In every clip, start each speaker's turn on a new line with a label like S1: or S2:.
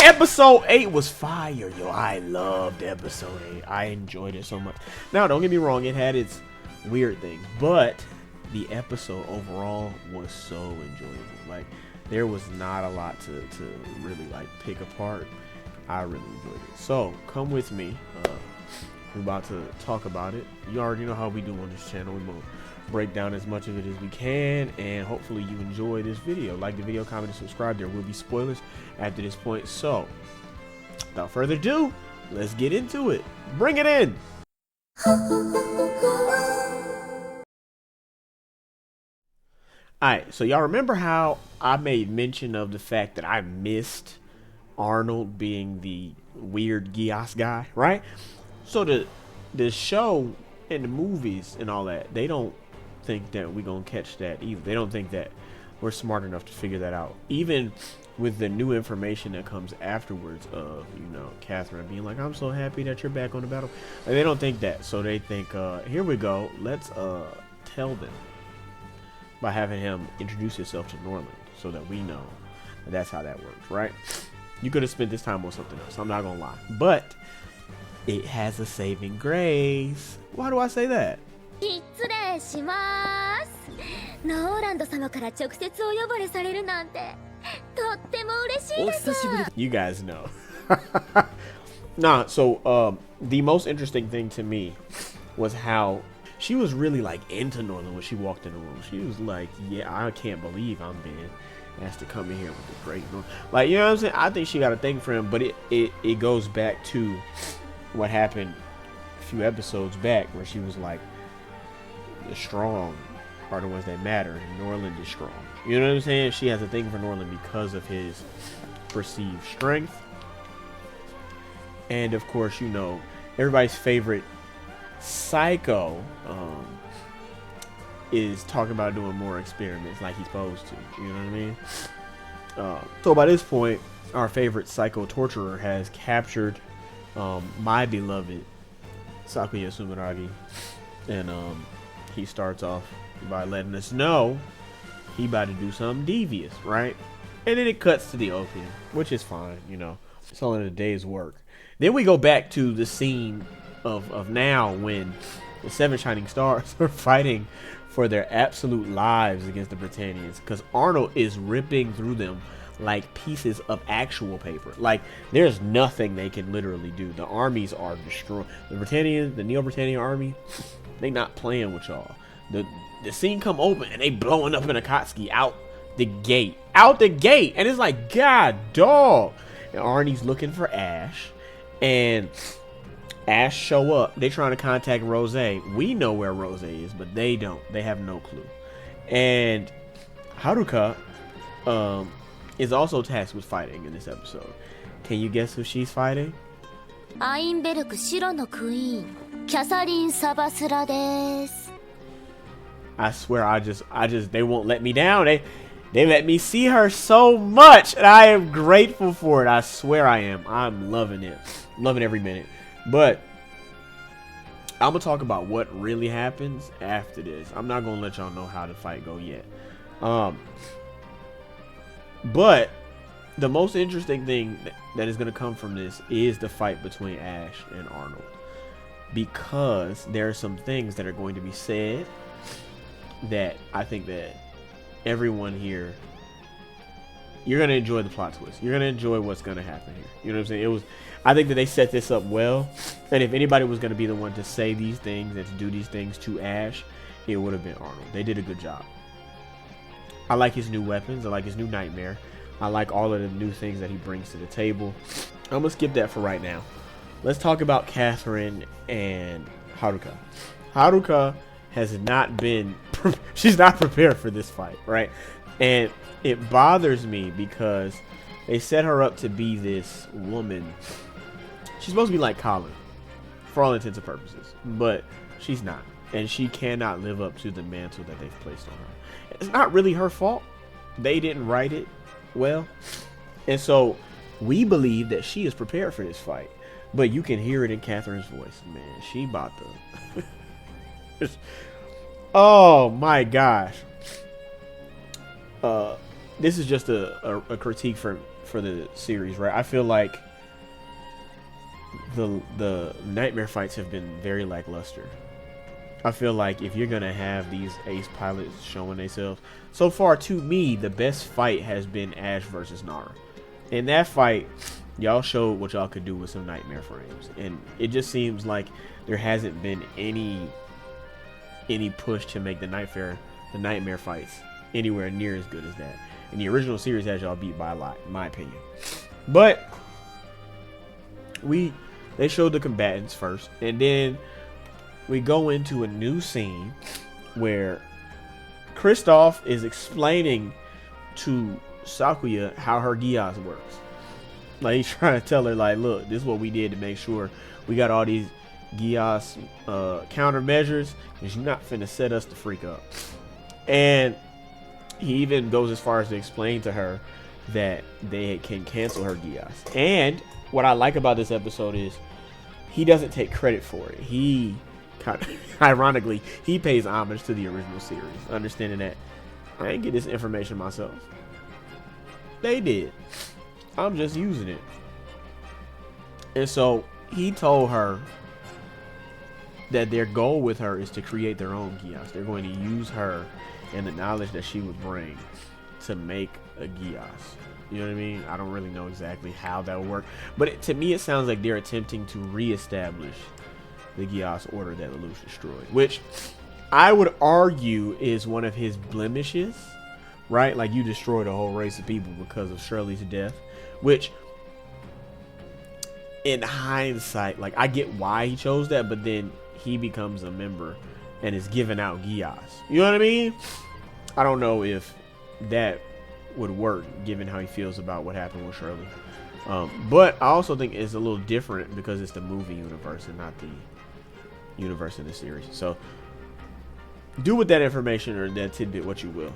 S1: Episode 8 was fire, yo. I loved episode 8. I enjoyed it so much. Now, don't get me wrong, it had its weird things, but the episode overall was so enjoyable. Like, there was not a lot to really like pick apart. I really enjoyed it. So, come with me. We're about to talk about it. You already know how we do on this channel. We're going to break down as much of it as we can, and hopefully you enjoy this video. Like the video, comment, and subscribe. There will be spoilers after this point. So, without further ado, let's get into it. Bring it in. Alright, so y'all remember how I made mention of the fact that I missed Arnold being the weird Geass guy, right? So the show and the movies and all that, they don't think that we're gonna catch that either. They don't think that we're smart enough to figure that out. Even with the new information that comes afterwards of, you know, Catherine being like, I'm so happy that you're back on the battle. And they don't think that. So they think, here we go, let's tell them by having him introduce himself to Norland so that we know that that's how that works, right? You could have spent this time on something else, I'm not gonna lie. But it has a saving grace. Why do I say that? You guys know. Nah, so the most interesting thing to me was how she was really like into Norland when she walked in the room. She was like, yeah, I can't believe I'm being asked to come in here with the great Norland. Like, you know what I'm saying? I think she got a thing for him, but it goes back to what happened a few episodes back where she was like, the strong are the ones that matter, and Norland is strong. You know what I'm saying? She has a thing for Norland because of his perceived strength. And of course, you know, everybody's favorite Psycho is talking about doing more experiments like he's supposed to. You know what I mean? So by this point, our favorite Psycho torturer has captured my beloved Sakuya Sumeragi, and he starts off by letting us know he about to do something devious, right? And then it cuts to the opium, which is fine, you know, it's only a day's work. Then we go back to the scene of now when the 7 Shining Stars are fighting for their absolute lives against the Britannians, because Arnold is ripping through them like pieces of actual paper. Like, there's nothing they can literally do. The armies are destroyed. The Britannians, the Neo-Britannian army, they not playing with y'all. The scene come open and they blowing up in a Akatsuki out the gate. Out the gate! And it's like, God, dog! And Arnie's looking for Ash. And Ash show up. They trying to contact Roze. We know where Roze is, but they don't. They have no clue. And Haruka is also tasked with fighting in this episode. Can you guess who she's fighting? I swear, I just they won't let me down. They let me see her so much, and I am grateful for it. I swear I am. I'm loving it. Loving every minute. But I'm gonna talk about what really happens after this. I'm not gonna let y'all know how the fight go yet. But the most interesting thing that is going to come from this is the fight between Ash and Arnold, because there are some things that are going to be said that I think that everyone here, you're going to enjoy the plot twist. You're going to enjoy what's going to happen here. You know what I'm saying? I think that they set this up well, and if anybody was going to be the one to say these things and to do these things to Ash, it would have been Arnold. They did a good job. I like his new weapons. I like his new nightmare. I like all of the new things that he brings to the table. I'm going to skip that for right now. Let's talk about Catherine and Haruka. Haruka has not been, she's not prepared for this fight, right? And it bothers me because they set her up to be this woman. She's supposed to be like Colin for all intents and purposes, but she's not. And she cannot live up to the mantle that they've placed on her. It's not really her fault. They didn't write it well. And so we believe that she is prepared for this fight. But you can hear it in Catherine's voice. Man, she about to... Oh my gosh. This is just a critique for for the series, right? I feel like the nightmare fights have been very lackluster. I feel like if you're gonna have these ace pilots showing themselves, so far to me, the best fight has been Ash versus Nara. In that fight, y'all showed what y'all could do with some nightmare frames, and it just seems like there hasn't been any push to make the nightmare fights anywhere near as good as that. And the original series has y'all beat by a lot, in my opinion. But they showed the combatants first, and then we go into a new scene where Kristoff is explaining to Sakuya how her Geass works. Like, he's trying to tell her, like, look, this is what we did to make sure we got all these Geass countermeasures, because you're not finna set us the freak up. And he even goes as far as to explain to her that they can cancel her Geass. And what I like about this episode is he doesn't take credit for it. He kind of, ironically, he pays homage to the original series, understanding that I ain't get this information myself. They did. I'm just using it. And so he told her that their goal with her is to create their own Geass. They're going to use her and the knowledge that she would bring to make a Geass. You know what I mean? I don't really know exactly how that would work, but to me it sounds like they're attempting to reestablish the Geass order that Lelouch destroyed, which I would argue is one of his blemishes, right? Like, you destroyed a whole race of people because of Shirley's death, which in hindsight, like, I get why he chose that, but then he becomes a member and is giving out Geass. You know what I mean? I don't know if that would work given how he feels about what happened with Shirley. But I also think it's a little different because it's the movie universe and not the universe in the series. So do with that information or that tidbit what you will.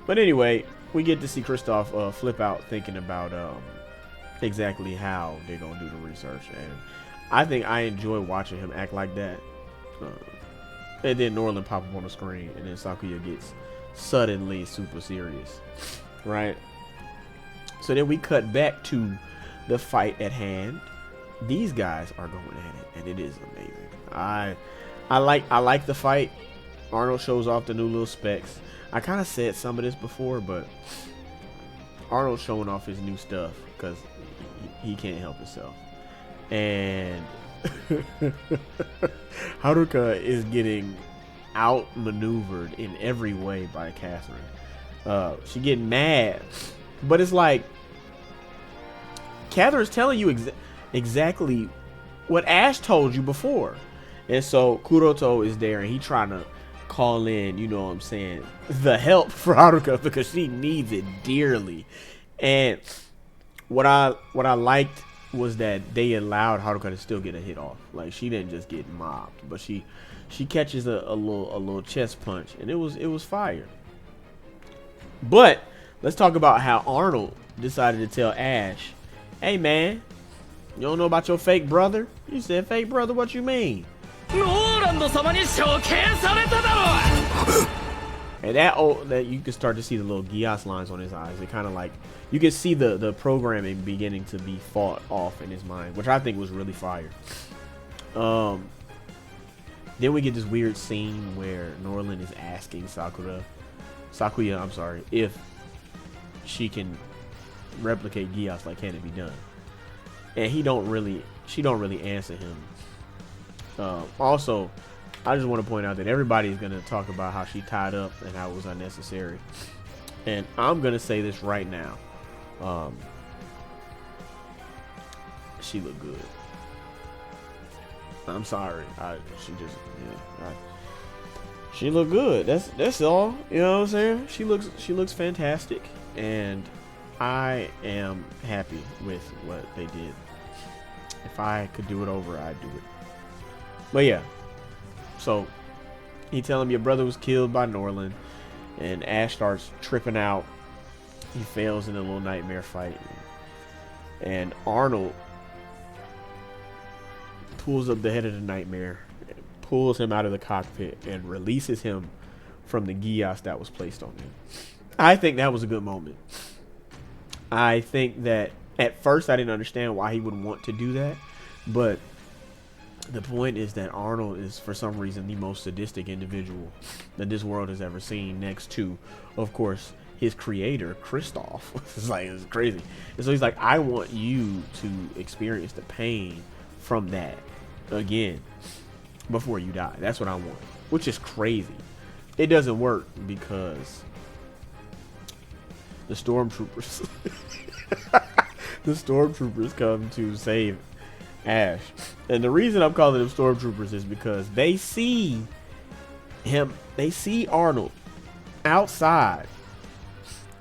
S1: But anyway, we get to see Kristoff flip out thinking about exactly how they're gonna do the research, and I think I enjoy watching him act like that. And then Norland pop up on the screen, and then Sakuya gets suddenly super serious, right? So then we cut back to the fight at hand. These guys are going at it, and it is amazing. I like the fight. Arnold shows off the new little specs. I kind of said some of this before, but Arnold showing off his new stuff because he can't help himself. And Haruka is getting outmaneuvered in every way by Catherine. She getting mad, but it's like Catherine's telling you exactly what Ash told you before. And so Kuroto is there, and he trying to call in, you know what I'm saying, the help for Haruka because she needs it dearly. And what I liked was that they allowed Haruka to still get a hit off. Like, she didn't just get mobbed, but she catches a little chest punch, and it was fire. But let's talk about how Arnold decided to tell Ash, "Hey man, you don't know about your fake brother?" You said, "Fake brother? What you mean?" And that you can start to see the little Geass lines on his eyes. It kind of like, you can see the programming beginning to be fought off in his mind, which I think was really fire. Then we get this weird scene where Norland is asking Sakuya, I'm sorry, if she can replicate Geass, like, can it be done? And she don't really answer him. Also, I just want to point out that everybody's going to talk about how she tied up and how it was unnecessary. And I'm going to say this right now. She looked good. I'm sorry. She looked good. That's all. You know what I'm saying? She looks fantastic, and I am happy with what they did. If I could do it over, I'd do it. But yeah. So he telling him your brother was killed by Norland, and Ash starts tripping out. He fails in a little nightmare fight, and Arnold pulls up the head of the nightmare, pulls him out of the cockpit, and releases him from the Geass that was placed on him. I think that was a good moment. I think that at first I didn't understand why he would want to do that, but the point is that Arnold is, for some reason, the most sadistic individual that this world has ever seen, next to, of course, his creator, Christoph. It's crazy. And so he's like, I want you to experience the pain from that again before you die. That's what I want, which is crazy. It doesn't work because the stormtroopers the stormtroopers come to save Ash. And the reason I'm calling them stormtroopers is because they see Arnold outside,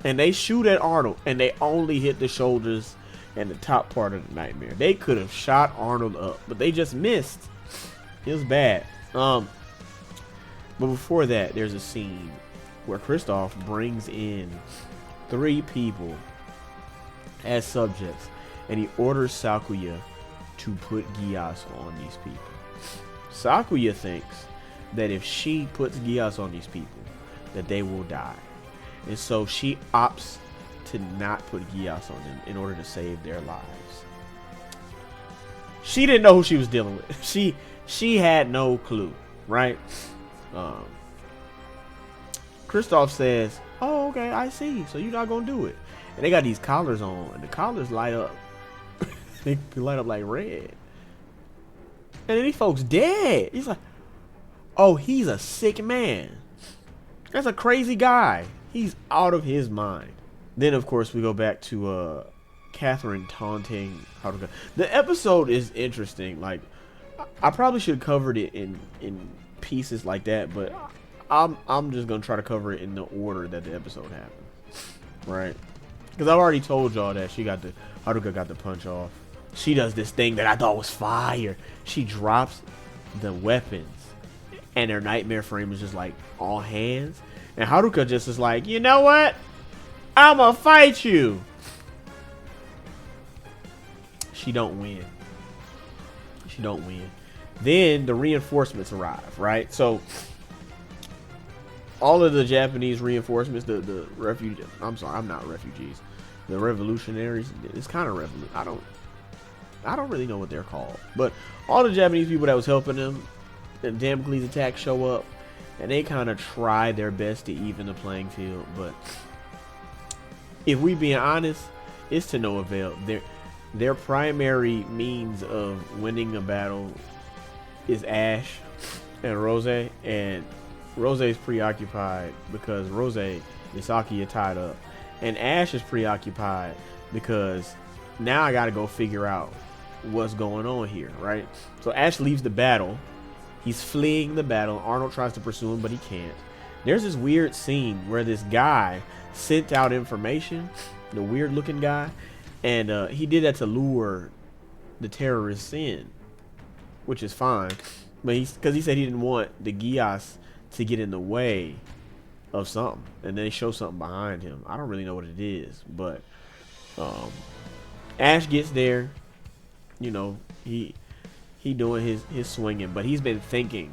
S1: and they shoot at Arnold, and they only hit the shoulders and the top part of the nightmare. They could have shot Arnold up, but they just missed. It was bad. But before that, there's a scene where Christoph brings in 3 people as subjects, and he orders Sakuya to put Geass on these people. Sakuya thinks that if she puts Geass on these people, that they will die. And so she opts to not put Geass on them in order to save their lives. She didn't know who she was dealing with. She had no clue, right? Christoph says, oh, okay, I see. So you're not going to do it. And they got these collars on, and the collars light up. They light up like red. And then these folks dead. He's like, oh, he's a sick man. That's a crazy guy. He's out of his mind. Then, of course, we go back to Catherine taunting Haruka. The episode is interesting. Like, I probably should have covered it in pieces like that, but I'm just gonna try to cover it in the order that the episode happened, right? Because I've already told y'all that Haruka got the punch off. She does this thing that I thought was fire. She drops the weapons, and her nightmare frame is just like all hands. And Haruka just is like, you know what? I'ma fight you. She don't win. She don't win. Then the reinforcements arrive, right? So all of the Japanese reinforcements, the refugees. I'm sorry, I'm not refugees. The revolutionaries. It's kind of I don't really know what they're called, but all the Japanese people that was helping them, and Damocles attack show up, and they kind of try their best to even the playing field. But if we being honest, it's to no avail. Their primary means of winning a battle is Ash and Roze, and Roze is preoccupied because Roze and Saki are tied up, and Ash is preoccupied because now I got to go figure out what's going on here, right? So Ash leaves the battle. He's fleeing the battle. Arnold tries to pursue him, but he can't. There's this weird scene where this guy sent out information, the weird looking guy, and he did that to lure the terrorists in, which is fine, but because he said he didn't want the Geass to get in the way of something, and then they show something behind him. I don't really know what it is, but Ash gets there. You know, he doing his swinging, but he's been thinking.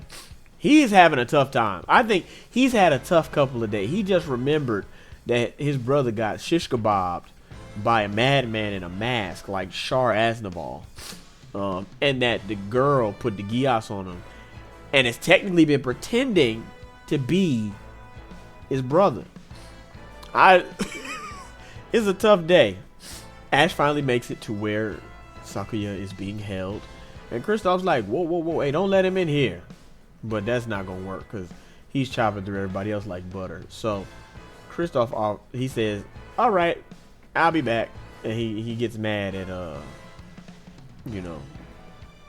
S1: He's having a tough time. I think he's had a tough couple of days. He just remembered that his brother got shish kebabbed by a madman in a mask like Shar Aznavour, and that the girl put the Geass on him, and has technically been pretending to be his brother. It's a tough day. Ash finally makes it to where Sakuya is being held, and Kristoff's like, whoa, hey, don't let him in here. But that's not gonna work because he's chopping through everybody else like butter. So Kristoff, he says, all right, I'll be back, and he gets mad at you know,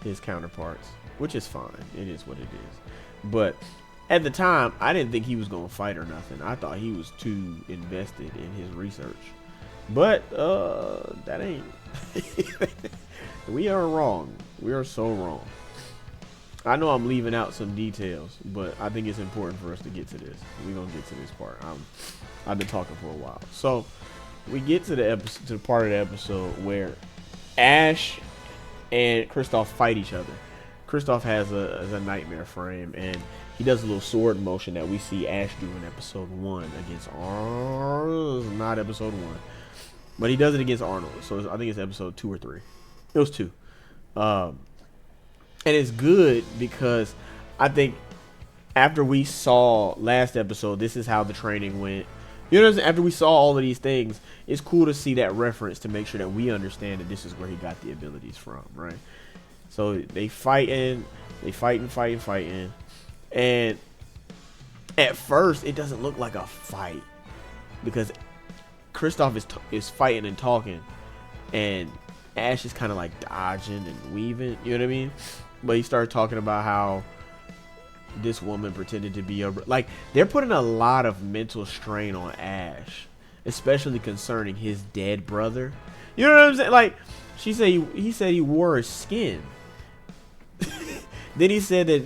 S1: his counterparts, which is fine. It is what it is. But at the time, I didn't think he was gonna fight or nothing. I thought he was too invested in his research. But that ain't. We are wrong. We are so wrong. I know I'm leaving out some details, but I think it's important for us to get to this. We're gonna get to this part. I've been talking for a while. So we get to the episode, to the part of the episode where Ash and Kristoff fight each other. Kristoff has a nightmare frame, and he does a little sword motion that we see Ash do in episode 1 against Arnold. Not episode 1. but he does it against Arnold. So I think it's episode 2 or 3. It was 2. And it's good because I think after we saw last episode, this is how the training went. You know what I'm saying? After we saw all of these things, it's cool to see that reference to make sure that we understand that this is where he got the abilities from, right? So they fighting. And at first, it doesn't look like a fight because Kristoff is fighting and talking, and Ash is kind of like dodging and weaving. You know what I mean? But he started talking about how this woman pretended to be like, they're putting a lot of mental strain on Ash, especially concerning his dead brother. You know what I'm saying? Like, he said he wore his skin. Then he said that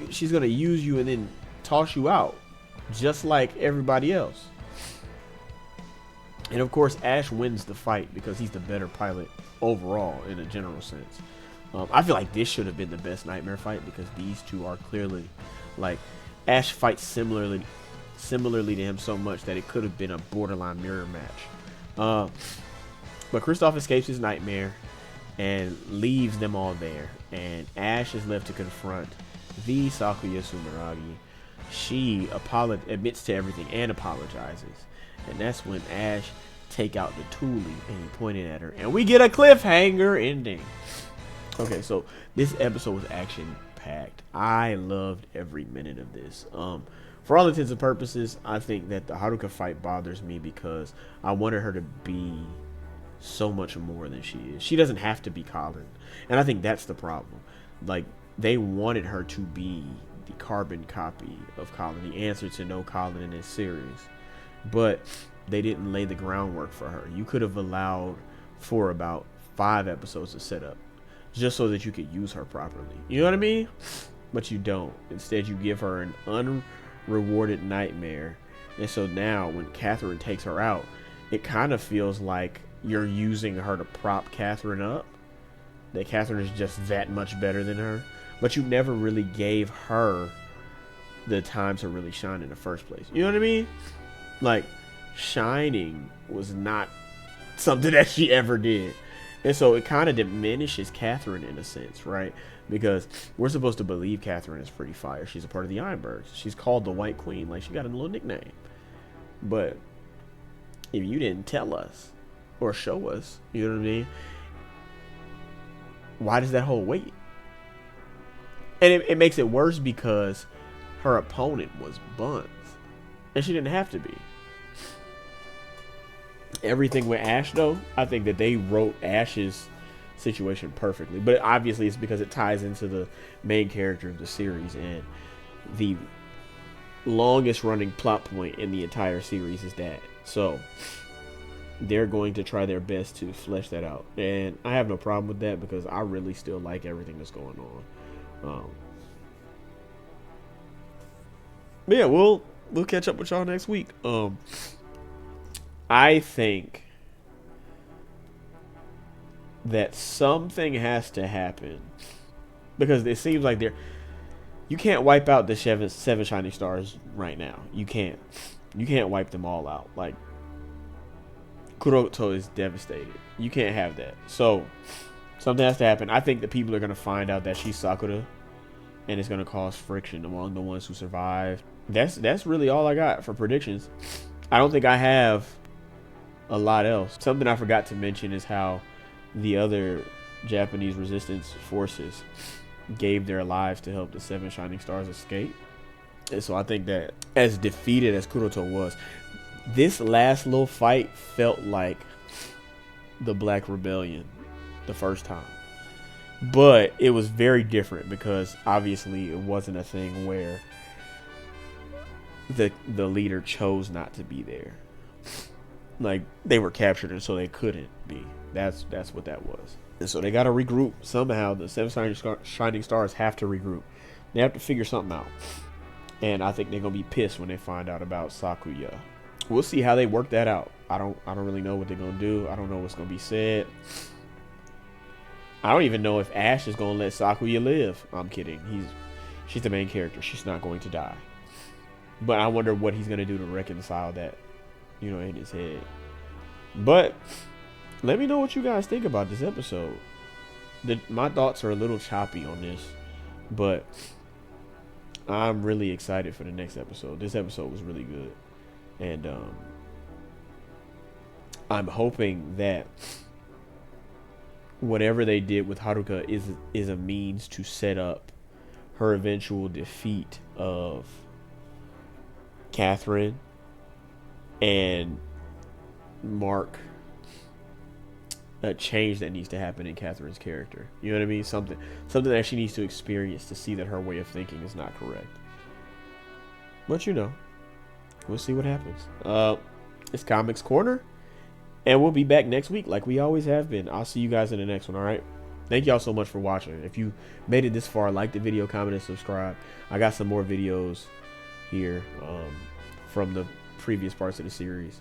S1: she's gonna use you and then toss you out, just like everybody else. And of course, Ash wins the fight because he's the better pilot overall in a general sense. I feel like this should have been the best Nightmare fight because these two are clearly, like, Ash fights similarly to him so much that it could have been a borderline mirror match. But Kristoff escapes his nightmare and leaves them all there, and Ash is left to confront the Sakuya Sumeragi. She admits to everything and apologizes, and that's when Ash take out the Thule and he pointed at her, and we get a cliffhanger ending. Okay, so this episode was action packed. I loved every minute of this. For all intents and purposes, I think that the Haruka fight bothers me because I wanted her to be so much more than she is. She doesn't have to be Colin, and I think that's the problem. Like, they wanted her to be the carbon copy of Colin, the answer to no Colin in this series, but they didn't lay the groundwork for her. You could have allowed for about 5 episodes to set up just so that you could use her properly. You know what I mean? But you don't. Instead, you give her an unrewarded nightmare. And so now when Catherine takes her out, it kind of feels like you're using her to prop Catherine up. That Catherine is just that much better than her. But you never really gave her the time to really shine in the first place. You know what I mean? Like, shining was not something that she ever did. And so it kind of diminishes Catherine in a sense, right? Because we're supposed to believe Catherine is pretty fire. She's a part of the Ironbirds. She's called the White Queen. Like, she got a little nickname. But if you didn't tell us or show us, you know what I mean? Why does that hold weight? And it makes it worse because her opponent was Buns. And she didn't have to be. Everything with Ash, though, I think that they wrote Ash's situation perfectly. But obviously it's because it ties into the main character of the series. And the longest running plot point in the entire series is that. So they're going to try their best to flesh that out. And I have no problem with that because I really still like everything that's going on. But yeah, we'll catch up with y'all next week. I think that something has to happen because it seems like you can't wipe out the seven shining stars right now. You can't wipe them all out. Like, Kuroto is devastated. You can't have that. So something has to happen. I think that people are going to find out that she's Sakura, and it's going to cause friction among the ones who survived. That's really all I got for predictions. I don't think I have a lot else. Something I forgot to mention is how the other Japanese resistance forces gave their lives to help the Seven Shining Stars escape. And so I think that as defeated as Kuroto was, this last little fight felt like the Black Rebellion the first time. But it was very different because obviously it wasn't a thing where the leader chose not to be there. Like, they were captured and so they couldn't be. That's what that was. And so they got to regroup somehow. The Seven Shining Stars have to regroup. They have to figure something out. And I think they're going to be pissed when they find out about Sakuya. We'll see how they work that out. I don't really know what they're going to do. I don't know what's going to be said. I don't even know if Ash is going to let Sakuya live. I'm kidding. She's the main character. She's not going to die. But I wonder what he's going to do to reconcile that, in his head. But let me know what you guys think about this episode. My thoughts are a little choppy on this, but I'm really excited for the next episode. This episode was really good, and I'm hoping that whatever they did with Haruka is a means to set up her eventual defeat of Catherine and mark a change that needs to happen in Catherine's character. You know what I mean? Something that she needs to experience to see that her way of thinking is not correct. But you know, we'll see what happens. It's Comics Corner, and we'll be back next week like we always have been. I'll see you guys in the next one. All right. Thank y'all so much for watching. If you made it this far, like the video, comment, and subscribe. I got some more videos here from the previous parts of the series,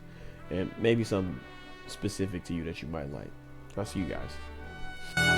S1: and maybe some specific to you that you might like. I'll see you guys.